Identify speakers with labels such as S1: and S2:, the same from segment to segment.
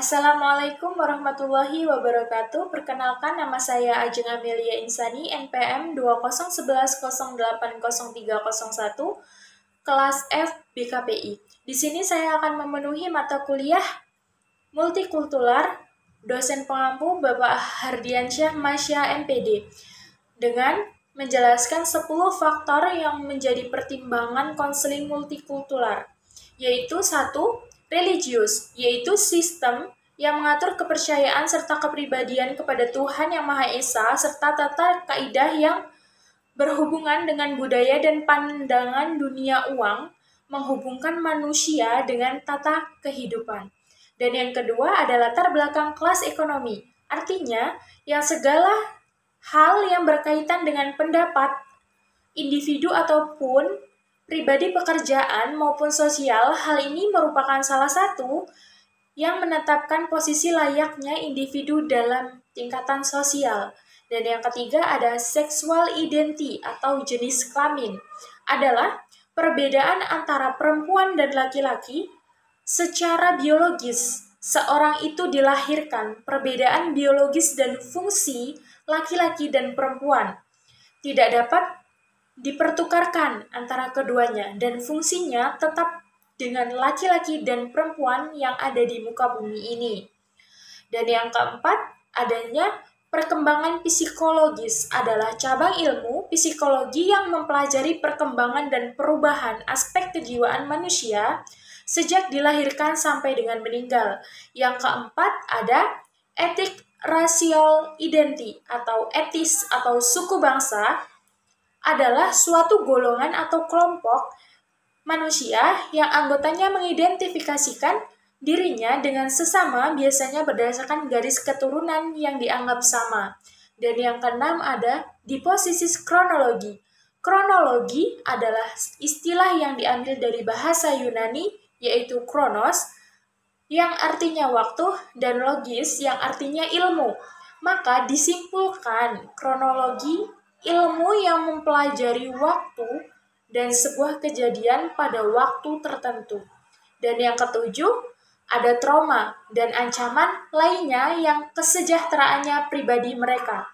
S1: Assalamualaikum warahmatullahi wabarakatuh. Perkenalkan, nama saya Ajeng Amelia Insani, NPM 2011080301, kelas F BKPI. Di sini saya akan memenuhi mata kuliah multikultural dosen pengampu Bapak Hardiansyah Masya MPD dengan menjelaskan 10 faktor yang menjadi pertimbangan konseling multikultural, yaitu 1. Religius, yaitu sistem yang mengatur kepercayaan serta kepribadian kepada Tuhan Yang Maha Esa serta tata kaidah yang berhubungan dengan budaya dan pandangan dunia uang, menghubungkan manusia dengan tata kehidupan. Dan yang kedua adalah latar belakang kelas ekonomi, artinya yang segala hal yang berkaitan dengan pendapat individu ataupun pribadi pekerjaan maupun sosial. Hal ini merupakan salah satu yang menetapkan posisi layaknya individu dalam tingkatan sosial. Dan yang ketiga ada sexual identity atau jenis kelamin, adalah perbedaan antara perempuan dan laki-laki secara biologis. Seorang itu dilahirkan, perbedaan biologis dan fungsi laki-laki dan perempuan tidak dapat dipertukarkan antara keduanya, dan fungsinya tetap dengan laki-laki dan perempuan yang ada di muka bumi ini. Dan yang keempat, adanya perkembangan psikologis, adalah cabang ilmu psikologi yang mempelajari perkembangan dan perubahan aspek kejiwaan manusia sejak dilahirkan sampai dengan meninggal. Yang keempat, ada etik racial identity atau etis atau suku bangsa, adalah suatu golongan atau kelompok manusia yang anggotanya mengidentifikasikan dirinya dengan sesama, biasanya berdasarkan garis keturunan yang dianggap sama. Dan yang keenam ada diposisis kronologi. Kronologi adalah istilah yang diambil dari bahasa Yunani, yaitu kronos, yang artinya waktu, dan logis, yang artinya ilmu. Maka disimpulkan kronologi ilmu yang mempelajari waktu dan sebuah kejadian pada waktu tertentu. Dan yang ketujuh, ada trauma dan ancaman lainnya yang kesejahteraannya pribadi mereka.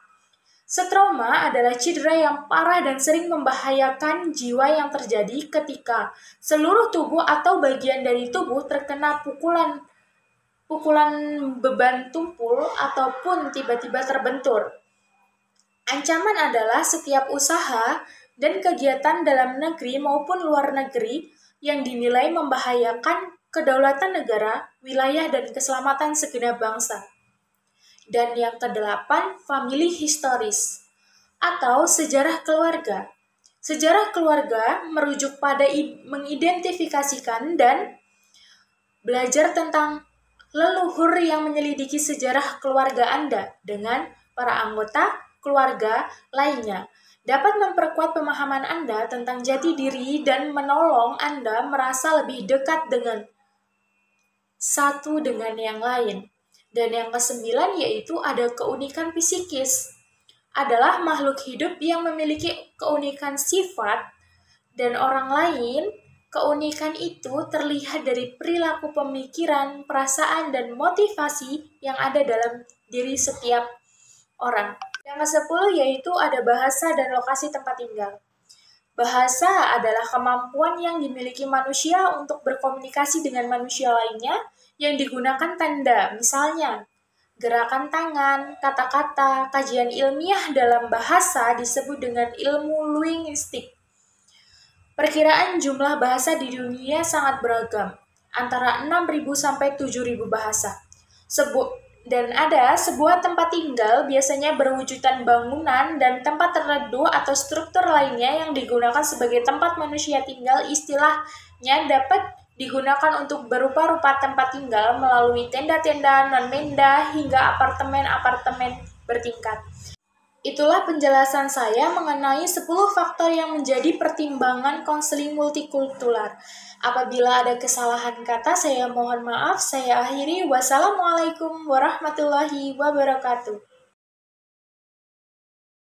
S1: Setrauma adalah cedera yang parah dan sering membahayakan jiwa yang terjadi ketika seluruh tubuh atau bagian dari tubuh terkena pukulan beban tumpul ataupun tiba-tiba terbentur. Ancaman adalah setiap usaha dan kegiatan dalam negeri maupun luar negeri yang dinilai membahayakan kedaulatan negara, wilayah, dan keselamatan segenap bangsa. Dan yang kedelapan, family historis atau sejarah keluarga. Sejarah keluarga merujuk pada mengidentifikasikan dan belajar tentang leluhur yang menyelidiki sejarah keluarga Anda dengan para anggota keluarga lainnya, dapat memperkuat pemahaman Anda tentang jati diri dan menolong Anda merasa lebih dekat dengan satu dengan yang lain. Dan yang kesembilan yaitu ada keunikan psikis, adalah makhluk hidup yang memiliki keunikan sifat dan orang lain. Keunikan itu terlihat dari perilaku, pemikiran, perasaan, dan motivasi yang ada dalam diri setiap orang. Yang ke-10 yaitu ada bahasa dan lokasi tempat tinggal. Bahasa adalah kemampuan yang dimiliki manusia untuk berkomunikasi dengan manusia lainnya yang digunakan tanda, misalnya gerakan tangan, kata-kata. Kajian ilmiah dalam bahasa disebut dengan ilmu linguistik. Perkiraan jumlah bahasa di dunia sangat beragam, antara 6.000 sampai 7.000 bahasa. Dan ada sebuah tempat tinggal biasanya berwujudan bangunan dan tempat terteduh atau struktur lainnya yang digunakan sebagai tempat manusia tinggal. Istilahnya dapat digunakan untuk berupa-rupa tempat tinggal melalui tenda-tenda, non-menda, hingga apartemen-apartemen bertingkat. Itulah penjelasan saya mengenai 10 faktor yang menjadi pertimbangan konseling multikultural. Apabila ada kesalahan kata, saya mohon maaf. Saya akhiri. Wassalamualaikum warahmatullahi wabarakatuh.